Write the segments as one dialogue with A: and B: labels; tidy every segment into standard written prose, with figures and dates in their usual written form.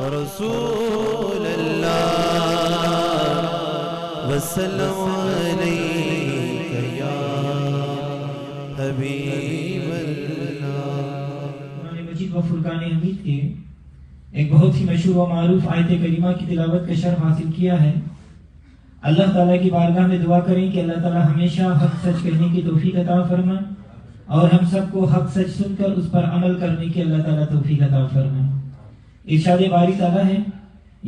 A: رسول اللہ وسلم علیک یا حبیب اللہ۔
B: قرآن مجید و فرقان حمید کے ایک بہت ہی مشہور و معروف آیت کریمہ کی تلاوت کا شرف حاصل کیا ہے۔ اللہ تعالیٰ کی بارگاہ میں دعا کریں کہ اللہ تعالیٰ ہمیشہ حق سچ کہنے کی توفیق عطا فرمائے اور ہم سب کو حق سچ سن کر اس پر عمل کرنے کی اللہ تعالیٰ توفیق عطا فرمائے۔ ارشاد باری تعالیٰ ہے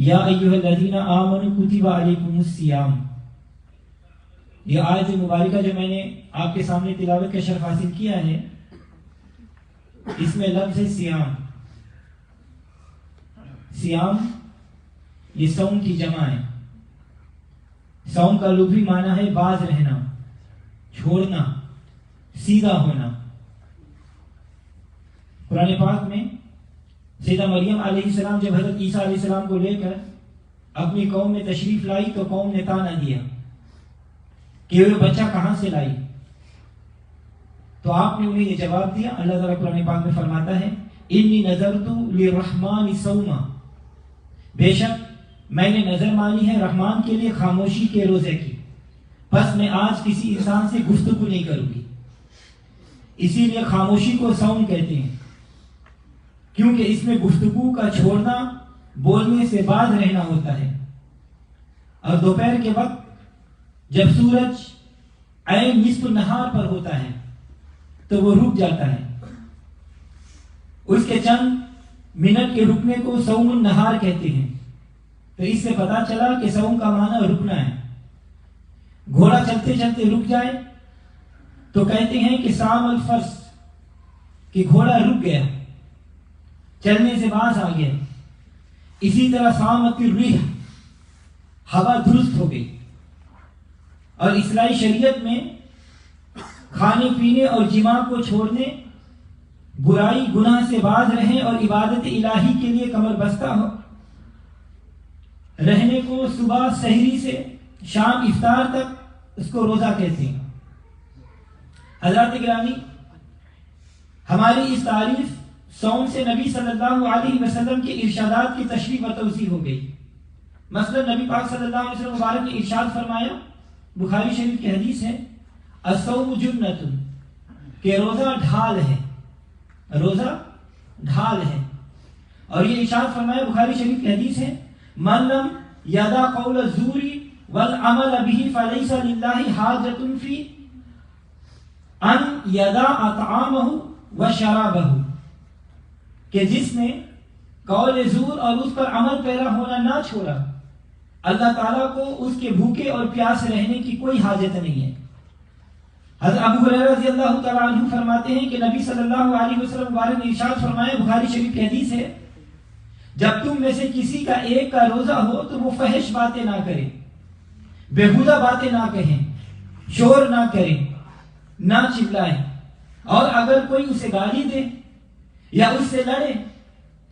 B: یا ایھا الذین آمنوا کتب علیکم الصیام۔ یہ آیت مبارکہ جو میں نے آپ کے سامنے تلاوت کا شرف حاصل کیا ہے، اس میں لفظ ہے سیام۔ سیام یہ صوم کی جمع ہے۔ صوم کا لغوی معنی ہے باز رہنا، چھوڑنا، سیدھا ہونا۔ قرآن پاک میں سیدہ مریم علیہ السلام جب حضرت عیسیٰ علیہ السلام کو لے کر اپنی قوم میں تشریف لائی تو قوم نے طعنہ دیا کہ وہ بچہ کہاں سے لائی، تو آپ نے انہیں یہ جواب دیا۔ اللہ تعالیٰ قرآن پاک میں فرماتا ہے انی نذرت للرحمن صوما، بے شک میں نے نظر مانی ہے رحمان کے لیے خاموشی کے روزے کی، بس میں آج کسی انسان سے گفتگو نہیں کروں گی۔ اسی لیے خاموشی کو صوم کہتے ہیں، کیونکہ اس میں گفتگو کا چھوڑنا، بولنے سے باز رہنا ہوتا ہے۔ اور دوپہر کے وقت جب سورج عین نصف نہار پر ہوتا ہے تو وہ رک جاتا ہے، اس کے چند منٹ کے رکنے کو صوم النہار کہتے ہیں۔ تو اس سے پتا چلا کہ صوم کا معنی رکنا ہے۔ گھوڑا چلتے چلتے رک جائے تو کہتے ہیں کہ سام الفرس، کہ گھوڑا رک گیا، چلنے سے باز آ گیا۔ اسی طرح سامت الریح، ہوا درست ہو گئی۔ اور اسلامی شریعت میں کھانے پینے اور جماع کو چھوڑنے، برائی گناہ سے باز رہیں اور عبادت الہی کے لیے کمر بستہ ہو رہنے کو صبح سحری سے شام افطار تک اس کو روزہ کہتے ہیں۔ حضرات گرامی، ہماری اس تعریف صوم سے نبی صلی اللہ علیہ وسلم کے ارشادات کی تشریح و توضیح ہو گئی۔ مثلا نبی پاک صلی اللہ علیہ وسلم مبارک نے ارشاد فرمایا، بخاری شریف کی حدیث ہے الصوم جنۃ، کہ روزہ ڈھال ہے، روزہ ڈھال ہے۔ اور یہ ارشاد فرمایا بخاری شریف کی حدیث ہے من لم یدع قول الزور والعمل به فلیس للہ حاجۃ فی ان یدع طعامہ وشرابہ، کہ جس نے قول زور اور اس پر عمل پیرا ہونا نہ چھوڑا، اللہ تعالیٰ کو اس کے بھوکے اور پیاس رہنے کی کوئی حاجت نہیں ہے۔ حضرت ابو ہریرہ رضی اللہ تعالیٰ عنہ فرماتے ہیں کہ نبی صلی اللہ علیہ وسلم مبارک نے ارشاد فرمایا، بخاری شریف کی حدیث ہے جب تم میں سے کسی کا ایک کا روزہ ہو تو وہ فحش باتیں نہ کرے، بیہودہ باتیں نہ کہیں، شور نہ کریں، نہ چلائیں، اور اگر کوئی اسے گالی دے یا اس سے لڑے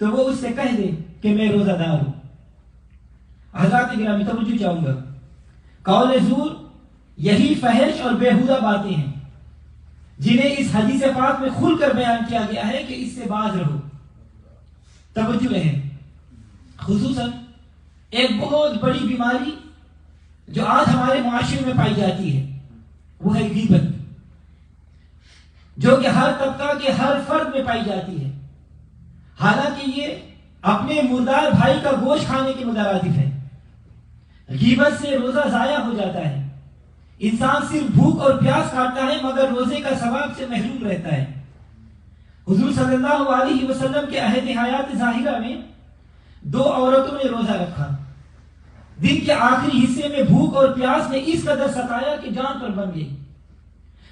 B: تو وہ اس سے کہہ دے کہ میں روزہ دار ہوں۔ حضرات گرامی توجہ چاہوں گا، قول زور یہی فحش اور بیہودہ باتیں ہیں جنہیں اس حدیث پاک میں کھل کر بیان کیا گیا ہے کہ اس سے باز رہو۔ توجہ رہے، خصوصاً ایک بہت بڑی بیماری جو آج ہمارے معاشرے میں پائی جاتی ہے وہ ہے غیبت، جو کہ ہر طبقہ کے ہر فرد میں پائی جاتی ہے، حالانکہ یہ اپنے مردار بھائی کا گوشت کھانے کے مترادف ہے۔ غیبت سے روزہ ضائع ہو جاتا ہے، انسان صرف بھوک اور پیاس کاٹتا ہے مگر روزے کا ثواب سے محروم رہتا ہے۔ حضور صلی اللہ علیہ وسلم کے عہد حیات ظاہرہ میں 2 عورتوں نے روزہ رکھا۔ دن کے آخری حصے میں بھوک اور پیاس نے اس قدر ستایا کہ جان پر بن گئی۔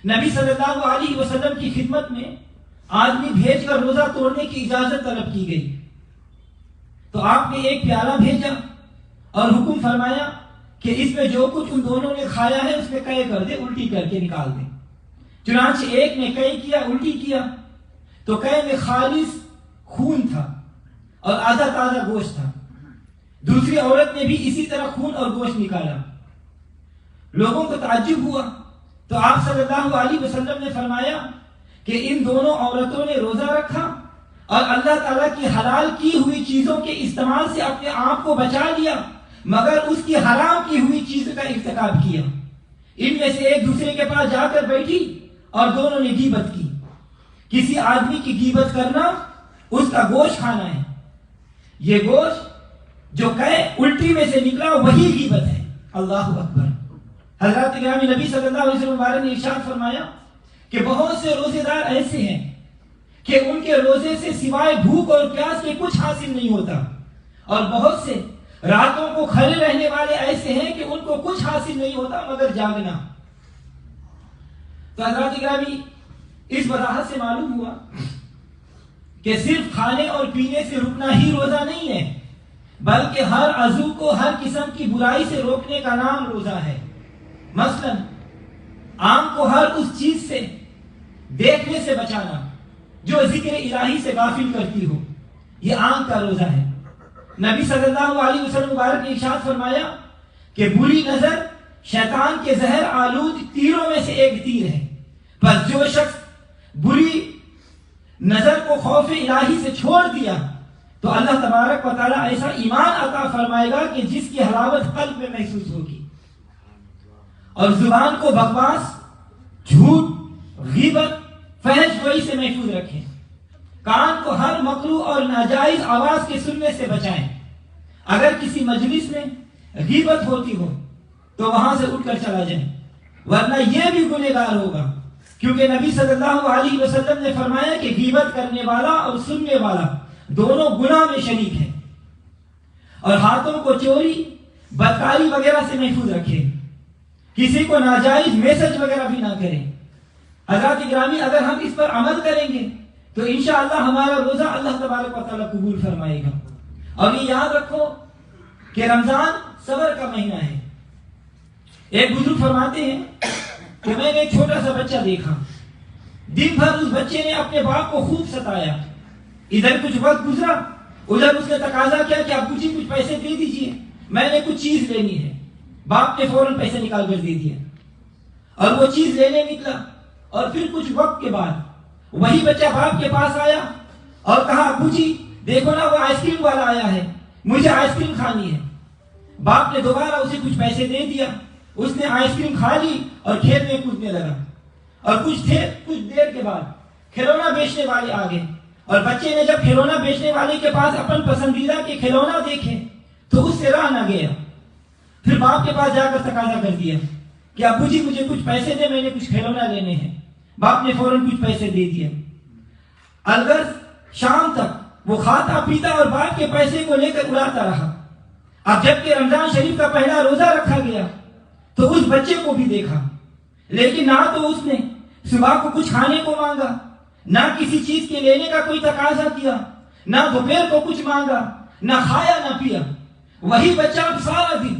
B: نبی صلی اللہ علیہ وسلم کی خدمت میں آدمی بھیج کر روزہ توڑنے کی اجازت طلب کی گئی تو آپ نے ایک پیالہ بھیجا اور حکم فرمایا کہ اس میں جو کچھ ان دونوں نے کھایا ہے اس میں قے کر دے، الٹی کر کے نکال دیں۔ چنانچہ ایک نے قے کیا، الٹی کیا تو قے میں خالص خون تھا اور آدھا تازہ گوشت تھا۔ دوسری عورت نے بھی اسی طرح خون اور گوشت نکالا۔ لوگوں کو تعجب ہوا تو آپ صلی اللہ علیہ وسلم نے فرمایا کہ ان دونوں عورتوں نے روزہ رکھا اور اللہ تعالیٰ کی حلال کی ہوئی چیزوں کے استعمال سے اپنے آپ کو بچا لیا، مگر اس کی حرام کی ہوئی چیزوں کا ارتکاب کیا۔ ان میں سے ایک دوسرے کے پاس جا کر بیٹھی اور دونوں نے غیبت کی۔ کسی آدمی کی غیبت کرنا اس کا گوشت کھانا ہے۔ یہ گوشت جو الٹی میں سے نکلا وہی غیبت ہے۔ اللہ اکبر۔ حضرات گرامی، نبی صلی اللہ علیہ وسلم مبارک نے ارشاد فرمایا کہ بہت سے روزے دار ایسے ہیں کہ ان کے روزے سے سوائے بھوک اور پیاس کے کچھ حاصل نہیں ہوتا، اور بہت سے راتوں کو کھڑے رہنے والے ایسے ہیں کہ ان کو کچھ حاصل نہیں ہوتا مگر جاگنا۔ تو حضرات گرامی، اس وضاحت سے معلوم ہوا کہ صرف کھانے اور پینے سے رکنا ہی روزہ نہیں ہے، بلکہ ہر عضو کو ہر قسم کی برائی سے روکنے کا نام روزہ ہے۔ مثلا آنکھ کو ہر اس چیز سے دیکھنے سے بچانا جو ذکر الہی سے غافل کرتی ہو، یہ آنکھ کا روزہ ہے۔ نبی صلی اللہ علیہ وسلم مبارک نے ارشاد فرمایا کہ بری نظر شیطان کے زہر آلود تیروں میں سے ایک تیر ہے، بس جو شخص بری نظر کو خوف الہی سے چھوڑ دیا تو اللہ تبارک و تعالیٰ ایسا ایمان عطا فرمائے گا کہ جس کی حلاوت قلب میں محسوس ہوگی۔ اور زبان کو بکواس، جھوٹ، غیبت، فحش گوئی سے محفوظ رکھیں۔ کان کو ہر مکروہ اور ناجائز آواز کے سننے سے بچائیں۔ اگر کسی مجلس میں غیبت ہوتی ہو تو وہاں سے اٹھ کر چلا جائیں، ورنہ یہ بھی گنہگار ہوگا، کیونکہ نبی صلی اللہ علیہ وسلم نے فرمایا کہ غیبت کرنے والا اور سننے والا دونوں گناہ میں شریک ہیں۔ اور ہاتھوں کو چوری، بدکاری وغیرہ سے محفوظ رکھیں۔ کسی کو ناجائز میسج وغیرہ بھی نہ کریں۔ حضرات گرامی، اگر ہم اس پر عمل کریں گے تو انشاءاللہ ہمارا روزہ اللہ تبارک و تعالیٰ قبول فرمائے گا۔ اور یہ یاد رکھو کہ رمضان صبر کا مہینہ ہے۔ ایک بزرگ فرماتے ہیں کہ میں نے ایک چھوٹا سا بچہ دیکھا، دن بھر اس بچے نے اپنے باپ کو خوب ستایا۔ ادھر کچھ وقت گزرا، ادھر اس نے تقاضا کیا کہ ابو جی کچھ پیسے دے دیجئے، میں نے کچھ چیز لینی ہے۔ باپ نے فوراً پیسے نکال کر دے دیا اور وہ چیز لینے نکلا، اور پھر کچھ وقت کے بعد وہی بچہ باپ کے پاس آیا اور کہا ابو جی دیکھو نا وہ آئس کریم والا آیا ہے، مجھے آئس کریم کھانی ہے۔ باپ نے دوبارہ اسے کچھ پیسے دے دیا، اس نے آئس کریم کھا لی اور کھیت میں کودنے لگا۔ اور کچھ دیر کے بعد کھلونا بیچنے والے آ گئے، اور بچے نے جب کھلونا بیچنے والے کے پاس اپن پسندیدہ کے کھلونا دیکھے تو اس سے راہ نہ گیا۔ پھر باپ کے پاس جا کر تقاضا کر دیا کہ ابو جی مجھے کچھ پیسے دے، میں نے کچھ کھلونا لینے ہیں۔ باپ نے فوراً کچھ پیسے دے دیا۔ الغرض شام تک وہ کھاتا پیتا اور باپ کے پیسے کو لے کر اڑاتا رہا۔ اب جب کہ رمضان شریف کا پہلا روزہ رکھا گیا تو اس بچے کو بھی دیکھا، لیکن نہ تو اس نے صبح کو کچھ کھانے کو مانگا، نہ کسی چیز کے لینے کا کوئی تقاضا کیا، نہ دوپہر کو کچھ مانگا، نہ کھایا نہ پیا۔ وہی بچہ اب سارا دن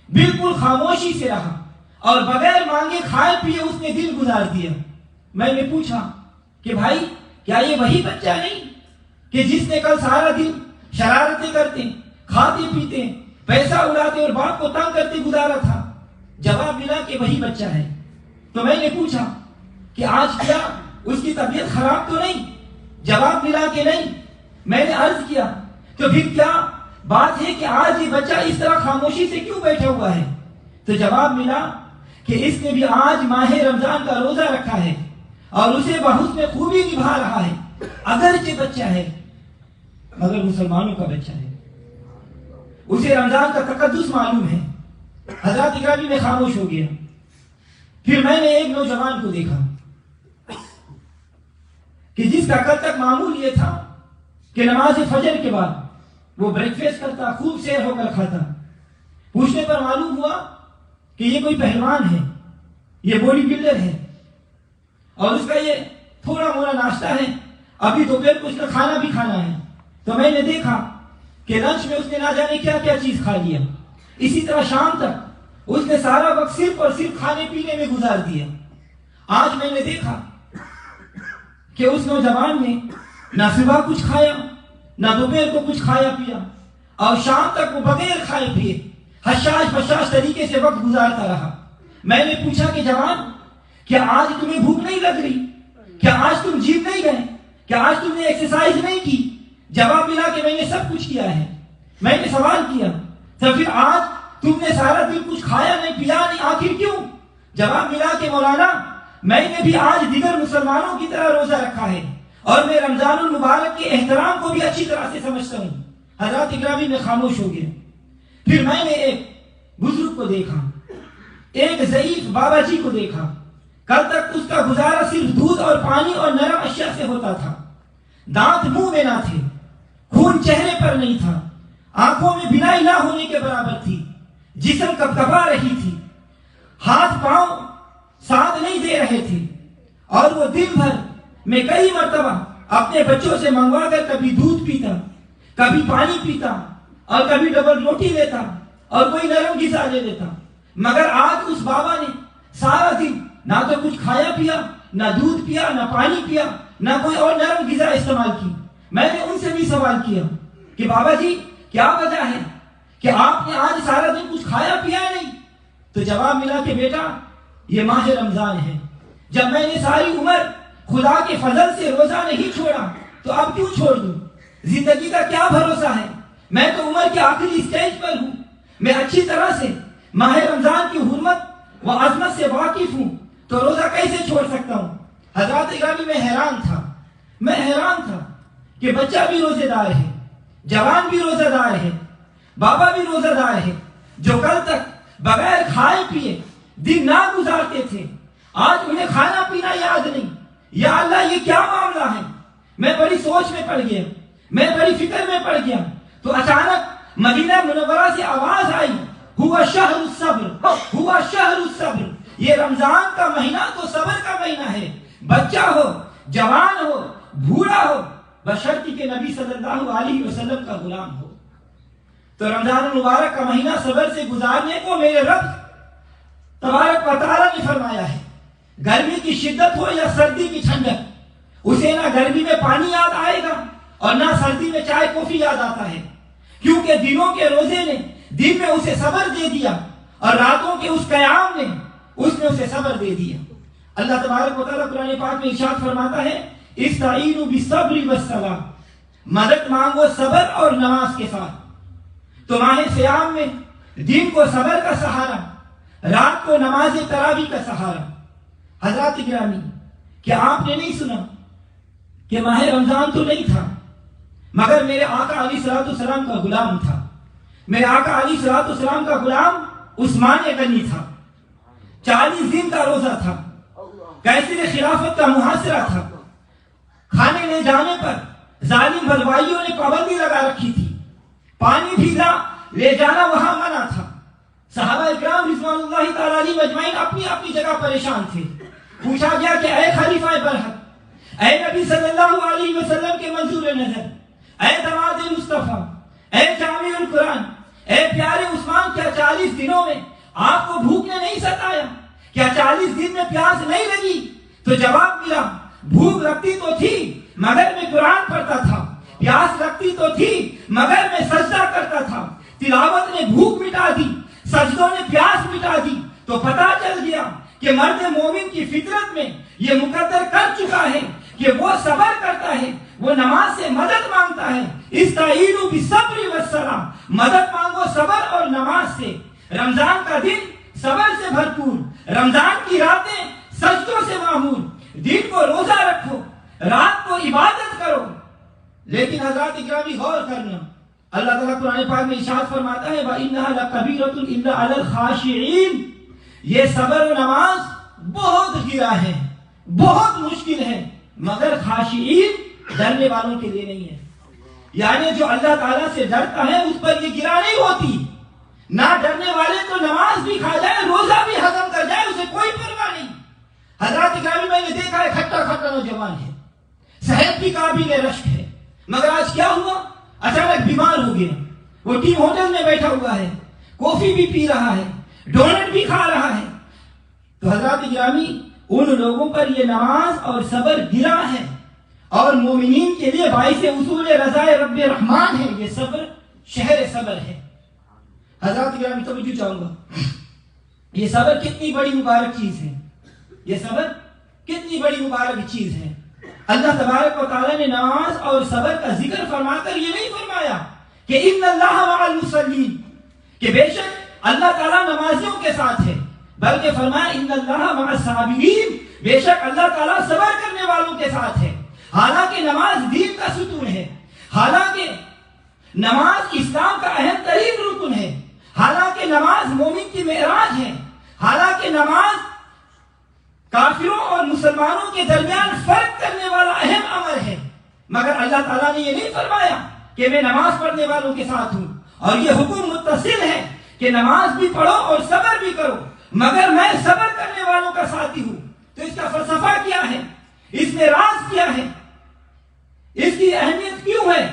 B: بالکل خاموشی سے رہا اور بغیر مانگے کھائے پیے اس نے دن گزار دیا۔ میں نے پوچھا کہ بھائی کیا یہ وہی بچہ نہیں کہ جس نے کل سارا دن شرارتیں کرتے، کھاتے پیتے، پیسہ اڑاتے اور باپ کو تنگ کرتے گزارا تھا؟ جواب ملا کہ وہی بچہ ہے۔ تو میں نے پوچھا کہ آج کیا اس کی طبیعت خراب تو نہیں؟ جواب ملا کہ نہیں۔ میں نے عرض کیا تو پھر کیا بات ہے کہ آج یہ بچہ اس طرح خاموشی سے کیوں بیٹھا ہوا ہے؟ تو جواب ملا کہ اس نے بھی آج ماہ رمضان کا روزہ رکھا ہے اور اسے بحسن خوبی نبھا رہا ہے، اگرچہ بچہ ہے مگر مسلمانوں کا بچہ ہے، اسے رمضان کا تقدس معلوم ہے۔ حضرات اکرامی میں خاموش ہو گیا۔ پھر میں نے ایک نوجوان کو دیکھا کہ جس کا کل تک معمول یہ تھا کہ نماز فجر کے بعد وہ بریک فاسٹ کرتا، خوب سیر ہو کر کھاتا۔ پوچھنے پر معلوم ہوا کہ یہ کوئی پہلوان ہے، یہ باڈی بلڈر ہے، اور اس کا یہ تھوڑا موڑا ناشتہ ہے، ابھی دوپہر کو اس کا کھانا بھی کھانا ہے۔ تو میں نے دیکھا کہ لنچ میں اس نے نہ جانے کیا کیا چیز کھا لیا، اسی طرح شام تک اس نے سارا وقت صرف اور صرف کھانے پینے میں گزار دیا۔ آج میں نے دیکھا کہ اس نوجوان نے نہ صبح کچھ کھایا، نہ دوپہر کو کچھ کھایا پیا، اور شام تک وہ بغیر کھائے پیے حشاش بشاش طریقے سے وقت گزارتا رہا۔ میں نے پوچھا کہ جوان کیا آج تمہیں بھوک نہیں لگ رہی؟ کیا آج تم جیم نہیں گئے؟ کیا آج تم نے ایکسرسائز نہیں کی؟ جواب ملا کہ میں نے سب کچھ کیا ہے. میں نے سوال کیا تو پھر آج تم نے سارا دن کچھ کھایا نہیں پیا نہیں، آخر کیوں؟ جواب ملا کہ مولانا میں نے بھی آج دیگر مسلمانوں کی طرح روزہ رکھا ہے اور میں رمضان المبارک کے احترام کو بھی اچھی طرح سے سمجھتا ہوں. حضرات اکرامی میں خاموش ہو گیا. پھر میں نے ایک بزرگ کو دیکھا، ایک ضعیف بابا جی کو دیکھا. کل تک اس کا گزارا صرف دودھ اور پانی اور نرم اشیاء سے ہوتا تھا. دانت منہ میں نہ تھے، خون چہرے پر نہیں تھا، آنکھوں میں بینائی نہ ہونے کے برابر تھی، جسم کپکپا رہی تھی، ہاتھ پاؤں ساتھ نہیں دے رہے تھے، اور وہ دن بھر میں کئی مرتبہ اپنے بچوں سے منگوا کر کبھی دودھ پیتا، کبھی پانی پیتا اور کبھی ڈبل روٹی لیتا اور کوئی نرم غذا لے لیتا. مگر آج اس بابا نے سارا دن نہ تو کچھ کھایا پیا، نہ دودھ پیا، نہ پانی پیا، نہ کوئی اور نرم غذا استعمال کی. میں نے ان سے بھی سوال کیا کہ بابا جی کیا وجہ ہے کہ آپ نے آج سارا دن کچھ کھایا پیا نہیں؟ تو جواب ملا کہ بیٹا یہ ماہ رمضان ہے، جب میں نے ساری عمر خدا کے فضل سے روزہ نہیں چھوڑا تو اب کیوں چھوڑ دوں؟ زندگی کا کیا بھروسہ ہے؟ میں تو عمر کے آخری سٹیج پر ہوں، میں اچھی طرح سے ماہ رمضان کی حرمت و عظمت سے واقف ہوں، تو روزہ کیسے چھوڑ سکتا ہوں؟ حضرات اکرامی میں حیران تھا کہ بچہ بھی روزے دار ہے، جوان بھی روزہ دار ہے، بابا بھی روزہ دار ہے، جو کل تک بغیر کھائے پیے دن نہ گزارتے تھے آج انہیں کھانا پینا یاد نہیں. یا اللہ یہ کیا معاملہ ہے؟ میں بڑی سوچ میں پڑ گیا، میں بڑی فکر میں پڑ گیا. تو اچانک مدینہ منورہ سے آواز آئی، ہوا شہر الصبر، ہوا شہر الصبر. یہ رمضان کا مہینہ تو صبر کا مہینہ ہے. بچہ ہو، جوان ہو، بوڑھا ہو، بشرطی کہ نبی صلی اللہ علیہ وسلم کا غلام ہو. تو رمضان المبارک کا مہینہ صبر سے گزارنے کو میرے رب تبارک و تعالیٰ نے فرمایا ہے. گرمی کی شدت ہو یا سردی کی ٹھنڈک، اسے نہ گرمی میں پانی یاد آئے گا اور نہ سردی میں چائے کافی یاد آتا ہے، کیونکہ دنوں کے روزے نے دن میں اسے صبر دے دیا اور راتوں کے اس قیام نے اس نے اسے صبر دے دیا. اللہ تبارک و تعالیٰ قرآن پاک میں ارشاد فرماتا ہے استعینوا بالصبر والصلاۃ، مدد مانگو صبر اور نماز کے ساتھ. تو ماہ صیام میں دن کو صبر کا سہارا، رات کو نماز تراویح کا سہارا. حضرات گرامی کیا آپ نے نہیں سنا کہ ماہ رمضان تو نہیں تھا مگر میرے آقا علیہ الصلوۃ والسلام کا غلام تھا. میرے آقا علیہ الصلوۃ والسلام کا غلام عثمان غنی تھا. 40 دن کا روزہ تھا، کیسر خلافت کا محاصرہ تھا. کھانے لے جانے پر ظالم بلوائیوں نے پابندی لگا رکھی تھی، پانی بھی لے جانا وہاں منع تھا. صحابہ اکرام رضوان اللہ تعالی علیہم اجمعین اپنی اپنی جگہ پریشان تھے. پوچھا گیا کہ اے خلیفہ برحق، اے نبی صلی اللہ علیہ وسلم کے منظور نظر، اے دماد مصطفیٰ، اے جامع القرآن، اے پیارے عثمان، کیا 40 دنوں میں آپ کو بھوک نے نہیں ستایا؟ کیا 40 دن میں پیاس نہیں لگی؟ تو جواب ملا بھوک لگتی تو تھی مگر میں قرآن پڑھتا تھا، پیاس لگتی تو تھی مگر میں سجدہ کرتا تھا. تلاوت نے بھوک مٹا دی، سجدوں نے پیاس مٹا دی. تو پتہ چل گیا کہ مرد مومن کی فطرت میں یہ مقدر کر چکا ہے کہ وہ صبر کرتا ہے، وہ نماز سے مدد مانگتا ہے. استعینوا بالصبر والصلاۃ، مدد مانگو صبر اور نماز سے. رمضان کا دن صبر سے بھرپور، رمضان کی راتیں سجدوں سے معمور. دن کو روزہ رکھو، رات کو عبادت کرو. لیکن حضرات اکرامی غور کرنا، اللہ تعالیٰ قرآن پاک میں ارشاد فرماتا ہے وَإِنَّهَا لَكَبِيرَةٌ إِلَّا عَلَى الْخَاشِعِينَ، یہ صبر و نماز بہت گرا ہے، بہت مشکل ہے، مگر خاشعین ڈرنے والوں کے لیے نہیں ہے. یعنی جو اللہ تعالیٰ سے ڈرتا ہے اس پر یہ گرا نہیں ہوتی. نہ ڈرنے والے تو نماز بھی کھا جائے، روزہ بھی ہضم کر جائے، اسے کوئی پرواہ نہیں. حضرات اکرامی میں نے دیکھا ہے کھٹا کھٹا نوجوان ہے، صحت بھی قابل رشک ہے، مگر آج کیا ہوا؟ اچانک بیمار ہو گیا. وہ ٹیم ہوٹل میں بیٹھا ہوا ہے، کافی بھی پی رہا ہے، ڈونٹ بھی کھا رہا ہے. تو حضرات گرامی ان لوگوں پر یہ نماز اور صبر گرا ہے، اور مومنین کے لیے باعث حصول رضا رب رحمان ہے. یہ صبر شہر صبر ہے. حضرات گرامی توجہ چاہوں گا، یہ صبر کتنی بڑی مبارک چیز ہے، یہ صبر کتنی بڑی مبارک چیز ہے. اللہ تبارک و تعالیٰ نے نماز اور صبر کا ذکر فرما کر یہ نہیں فرمایا کہ ان اللہ مع المصلین، کہ بے شک اللہ تعالیٰ نمازیوں کے ساتھ ہے، بلکہ فرمایا ان اللہ مع الصابرین، بے شک اللہ تعالیٰ صبر کرنے والوں کے ساتھ ہے۔ حالانکہ نماز دین کا ستون ہے، حالانکہ نماز اسلام کا اہم ترین رکن ہے، حالانکہ نماز مومن کی معراج ہے، حالانکہ نماز کافروں اور مسلمانوں کے درمیان فرق کرنے والا اہم امر ہے، مگر اللہ تعالیٰ نے یہ نہیں فرمایا کہ میں نماز پڑھنے والوں کے ساتھ ہوں، اور یہ حکم متصل ہے کہ نماز بھی پڑھو اور صبر بھی کرو، مگر میں صبر کرنے والوں کا ساتھی ہوں۔ تو اس کا فلسفہ کیا ہے، اس میں راز کیا ہے، اس کی اہمیت کیوں ہے؟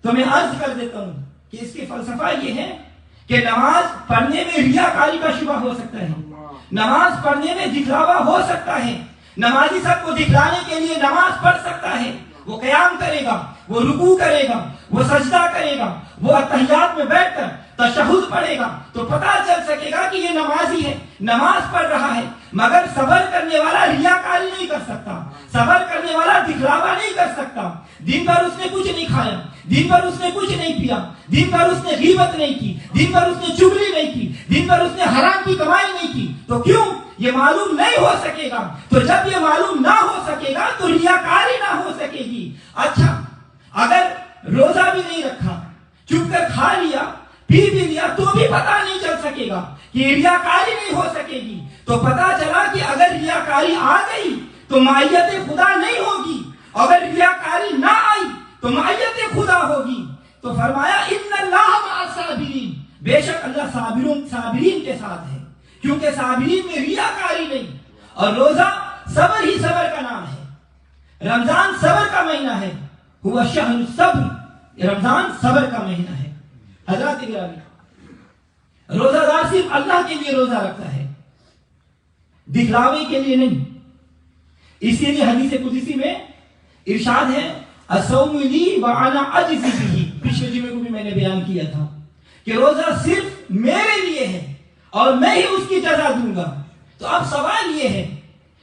B: تو میں عرض کر دیتا ہوں کہ اس کی فلسفہ یہ ہے کہ نماز پڑھنے میں ریاکاری کا شبہ ہو سکتا ہے، نماز پڑھنے میں دکھلاوا ہو سکتا ہے، نمازی سب کو دکھلانے کے لیے نماز پڑھ سکتا ہے، وہ قیام کرے گا، وہ رکوع کرے گا، وہ سجدہ کرے گا، وہ اتحیات میں بیٹھ کر تشہد پڑھے گا، تو پتہ چل سکے گا کہ یہ نمازی ہے، نماز پڑھ رہا ہے۔ مگر صبر کرنے والا ریاکاری نہیں کر سکتا، صبر کرنے والا دکھلاوا نہیں کر سکتا۔ دن بھر اس نے کچھ نہیں کھایا، دن بھر اس نے کچھ نہیں پیا، دن بھر اس نے غیبت نہیں کی، دن بھر اس نے چغلی نہیں کی، دن بھر اس نے حرام کی کمائی نہیں کی، تو کیوں؟ یہ معلوم نہیں ہو سکے گا۔ تو جب یہ معلوم نہ ہو سکے گا تو ریاکاری نہ ہو سکے گی۔ اچھا، اگر روزہ بھی نہیں رکھا، چپ کر کھا لیا، پی بھی لیا، تو بھی پتہ نہیں چل سکے گا کہ ریاکاری نہیں ہو سکے گی۔ تو پتہ چلا کہ اگر ریاکاری آ گئی تو معیت خدا نہیں ہوگی، اگر ریاکاری نہ آئی تو معیت خدا ہوگی۔ تو فرمایا ان اللہ مع الصابرین، بے شک اللہ صابرین کے ساتھ ہے، کیونکہ صابرین میں ریاکاری نہیں۔ اور روزہ صبر ہی صبر کا نام ہے، رمضان صبر کا مہینہ ہے، ہوا شہر الصبر، رمضان صبر کا مہینہ ہے۔ حضرات گرامی، روزہ دار صرف اللہ کے لیے روزہ رکھتا ہے، دکھلاوے کے لیے نہیں۔ اسی لیے حدیث قدسی میں ارشاد ہے الصوم لی وانا اجزی بہ، پچھلے جمعے کو بھی میں نے بیان کیا تھا کہ روزہ صرف میرے لیے ہے اور میں ہی اس کی جزا دوں گا۔ تو اب سوال یہ ہے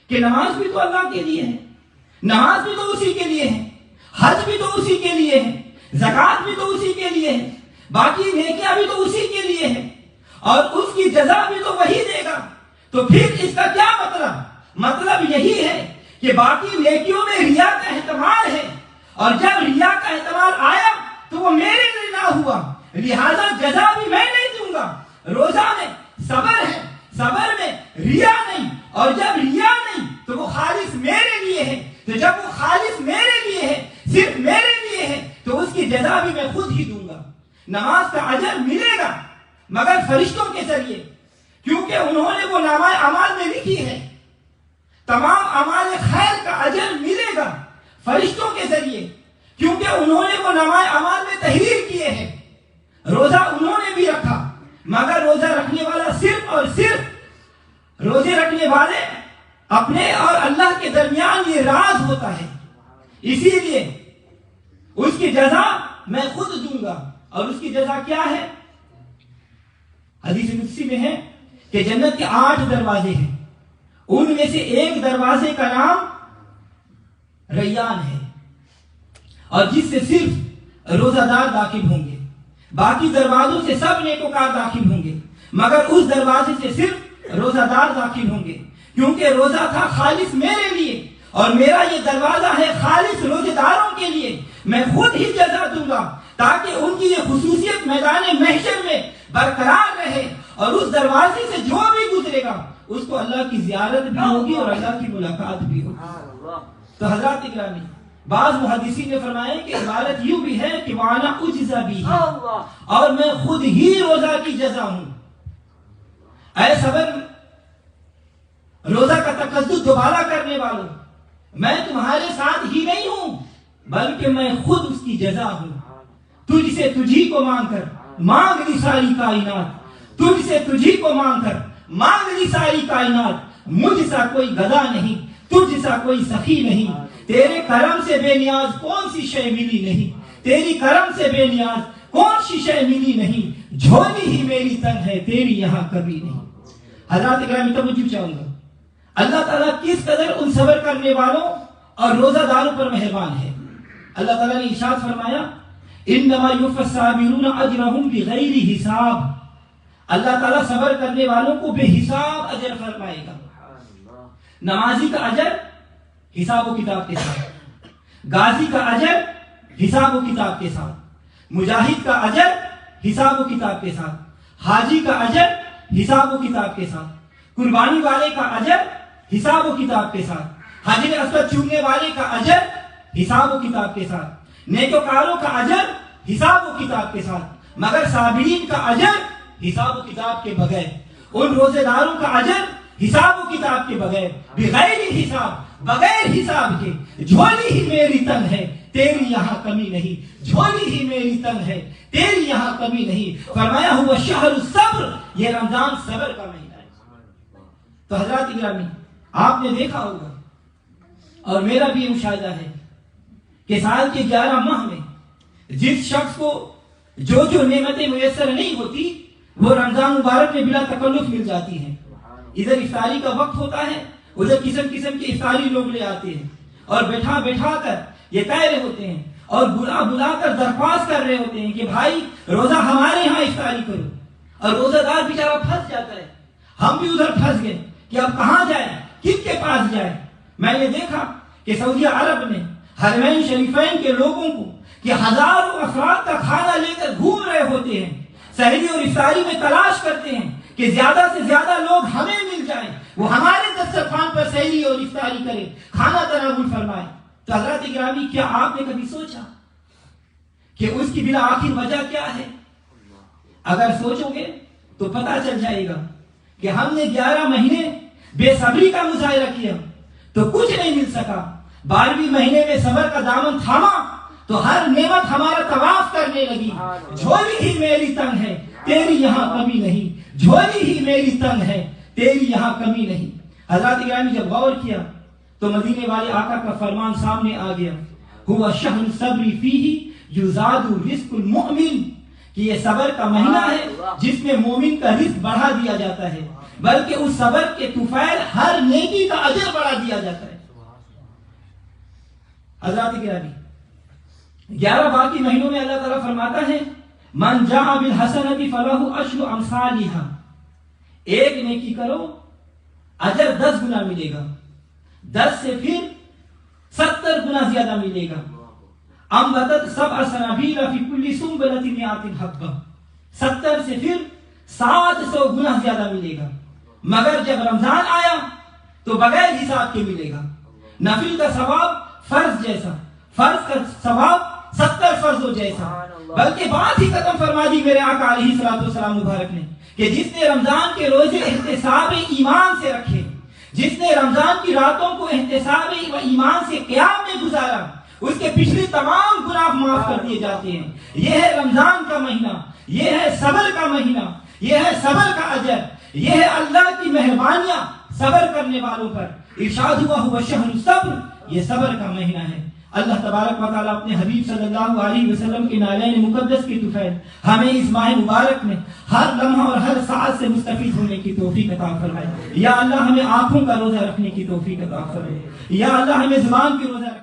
B: کہ نماز بھی تو اللہ کے لیے ہے، نماز بھی تو اسی کے لیے ہے، حج بھی تو اسی کے لیے ہے، زکوٰۃ بھی تو اسی کے لیے ہے، باقی نیکیاں بھی تو اسی کے لیے ہے، اور اس کی جزا بھی تو وہی دے گا۔ تو پھر اس کا کیا مطلب؟ مطلب یہی ہے کہ باقی نیکیوں میں ریا کا احتمال ہے، اور جب ریا کا احتمال آیا تو وہ میرے لیے نہ ہوا، لہذا جزا بھی میں نہیں دوں گا۔ روزہ میں صبر ہے، صبر میں ریا نہیں، اور جب ریا نہیں تو وہ خالص میرے لیے ہے۔ تو جب وہ خالص میرے لیے ہے، صرف میرے لیے ہے، تو اس کی جزا بھی میں خود ہی دوں گا۔ نماز کا اجر ملے گا مگر فرشتوں کے ذریعے، کیونکہ انہوں نے وہ نامہ اعمال میں لکھی ہے۔ تمام اعمال خیر کا اجر ملے گا فرشتوں کے ذریعے، کیونکہ انہوں نے وہ نامہ اعمال میں تحریر کیے ہیں۔ روزہ انہوں نے بھی رکھا، مگر روزہ رکھنے والا صرف اور صرف روزے رکھنے والے اپنے اور اللہ کے درمیان یہ راز ہوتا ہے، اسی لیے اس کی جزا میں خود دوں گا۔ اور اس کی جزا کیا ہے؟ حدیث قدسی میں ہے کہ جنت کے 8 دروازے ہیں، ان میں سے ایک دروازے کا نام ریان ہے، اور جس سے صرف روزہ دار داخل ہوں گے، باقی دروازوں سے سب نیکوکار داخل ہوں گے، مگر اس دروازے سے صرف روزہ دار داخل ہوں گے، کیونکہ روزہ تھا خالص میرے لیے، اور میرا یہ دروازہ ہے خالص روزے داروں کے لیے۔ میں خود ہی جزا دوں گا تاکہ ان کی یہ خصوصیت میدان محشر میں برقرار رہے، اور اس دروازے سے جو بھی گزرے گا اس کو اللہ کی زیارت بھی ہوگی اور اللہ کی ملاقات بھی ہوگی۔ تو حضرات اکرامی، بعض محدثین نے فرمایا کہ عبارت یوں بھی ہے کہ وانا اجزا بھی ہے، اور میں خود ہی روزہ کی جزا ہوں۔ اے صبر روزہ کا تقدس دوبارہ کرنے والوں، میں تمہارے ساتھ ہی نہیں ہوں بلکہ میں خود اس کی جزا ہوں۔ تجھ سے تجھی کو مانگ کر مانگ لی ساری کائنات، تجھ سے تجھی کو مانگ کر مانگ لی ساری کائنات، مجھ سا کوئی گدا نہیں، تجھ سا کوئی سخی نہیں، تیرے کرم سے بے نیاز کون سی شے ملی نہیں، تیری کرم سے بے نیاز کون سی شے ملی نہیں، جھولی ہی میری تن ہے تیری یہاں کبھی نہیں۔ حضرات اکرامی توجہ چاہوں گا، اللہ تعالیٰ کس قدر ان صبر کرنے والوں اور روزہ داروں پر مہربان ہے۔ اللہ تعالیٰ نے ارشاد فرمایا انما یوفی الصابرون اجرهم بغیر حساب، اللہ تعالیٰ صبر کرنے والوں کو بے حساب اجر فرمائے گا۔ نمازی کا اجر حساب و کتاب کے ساتھ، غازی کا اجر حساب و کتاب کے ساتھ، مجاہد کا اجر حساب و کتاب کے ساتھ، حاجی کا اجر حساب و کتاب کے ساتھ، قربانی والے کا اجر حساب و کتاب کے ساتھ، حجر اسود چومنے والے کا اجر حساب و کتاب کے ساتھ، نیکوکاروں کا اجر حساب و کتاب کے ساتھ، مگر صابرین کا اجر حساب و کتاب کے بغیر، ان روزے داروں کا اجر حساب و کتاب کے بغیر، بغیر حساب، بغیر حساب کے۔ جھولی ہی میری تنگ ہے تیری یہاں کمی نہیں، جھولی ہی میری تنگ ہے تیری یہاں کمی نہیں۔ فرمایا ہوا شہر الصبر، یہ رمضان صبر کا مہینہ ہے۔ تو حضرات گرامی، آپ نے دیکھا ہوگا اور میرا بھی یہ مشاہدہ ہے کہ سال کے 11 ماہ میں جس شخص کو جو نعمتیں میسر نہیں ہوتی وہ رمضان مبارک میں بلا تکلف مل جاتی ہیں۔ ادھر افطاری کا وقت ہوتا ہے، ادھر قسم قسم کے افطاری لوگ لے آتے ہیں اور بیٹھا کر یہ کہہ رہے ہوتے ہیں اور بلا کر درخواست کر رہے ہوتے ہیں کہ بھائی روزہ ہمارے ہاں افطاری کرو، اور روزہ دار بیچارہ پھنس جاتا ہے۔ ہم بھی ادھر پھنس گئے کہ اب کہاں جائیں، کن کے پاس جائیں۔ میں نے دیکھا کہ سعودی عرب میں حرمین شریفین کے لوگوں کو کہ ہزاروں افراد کا کھانا لے کر گھوم رہے ہوتے ہیں، سحری اور افطاری میں تلاش کرتے ہیں کہ زیادہ سے زیادہ لوگ ہمیں مل جائیں، وہ ہمارے دسترخوان پر سحری اور افطاری کرے، کھانا تناول فرمائے۔ تو حضرات گرامی، کیا آپ نے کبھی سوچا کہ اس کی بلا آخر وجہ کیا ہے؟ اگر سوچو گے تو پتہ چل جائے گا کہ ہم نے 11 مہینے بے صبری کا مظاہرہ کیا تو کچھ نہیں مل سکا، 12ویں مہینے میں صبر کا دامن تھاما تو ہر نعمت ہمارا طواف کرنے لگی۔ جھولی ہی میری تنگ ہے تیری یہاں کمی نہیں، جھولی ہی میری تنگ ہے تیری یہاں کمی نہیں۔ حضرات گرامی، جب غور کیا تو مدینے والے آقا کا فرمان سامنے آ گیا، ہوا شہر الصبر فیہ یزاد رزق المؤمن، کہ یہ صبر کا مہینہ ہے جس میں مومن کا رزق بڑھا دیا جاتا ہے، بلکہ اس صبر کے طفیل ہر نیکی کا اجر بڑھا دیا جاتا ہے۔ حضرات گرامی، 11 باقی مہینوں میں اللہ تعالیٰ فرماتا ہے من جاء بالحسنۃ فلہ عشر امثالھا، ایک نیکی کرو اجر 10 گنا ملے گا، 10 سے پھر 70 گنا زیادہ ملے گا۔ انبتت سبع سنابیل فی کل سنبلۃ مئۃ حبۃ، 70 سے پھر 700 گنا زیادہ ملے گا۔ مگر جب رمضان آیا تو بغیر حساب کے ملے گا۔ نفل کا ثواب فرض جیسا، فرض کا ثواب 70 فرضوں جیسا، بلکہ بات ہی ختم فرما دی میرے آقا علیہ الصلوۃ والسلام مبارک نے کہ جس نے رمضان کے روزے احتساب ایمان سے رکھے، جس نے رمضان کی راتوں کو احتساب ایمان سے قیام میں گزارا، اس کے پچھلے تمام گناہ معاف کر دیے جاتے ہیں۔ یہ ہے رمضان کا مہینہ، یہ ہے صبر کا مہینہ، یہ ہے صبر کا اجر، یہ ہے اللہ کی مہربانیاں صبر کرنے والوں پر۔ ارشاد ہوا ہوا شہر الصبر، یہ صبر کا مہینہ ہے۔ اللہ تبارک و تعالیٰ اپنے حبیب صلی اللہ علیہ وسلم کے نالین مقدس کی طفیل ہمیں اس ماہ مبارک میں ہر لمحہ اور ہر ساعت سے مستفید ہونے کی توفیق عطا فرمائے۔ یا اللہ ہمیں آنکھوں کا روزہ رکھنے کی توفیق عطا فرمائے، یا اللہ ہمیں زبان کی روزہ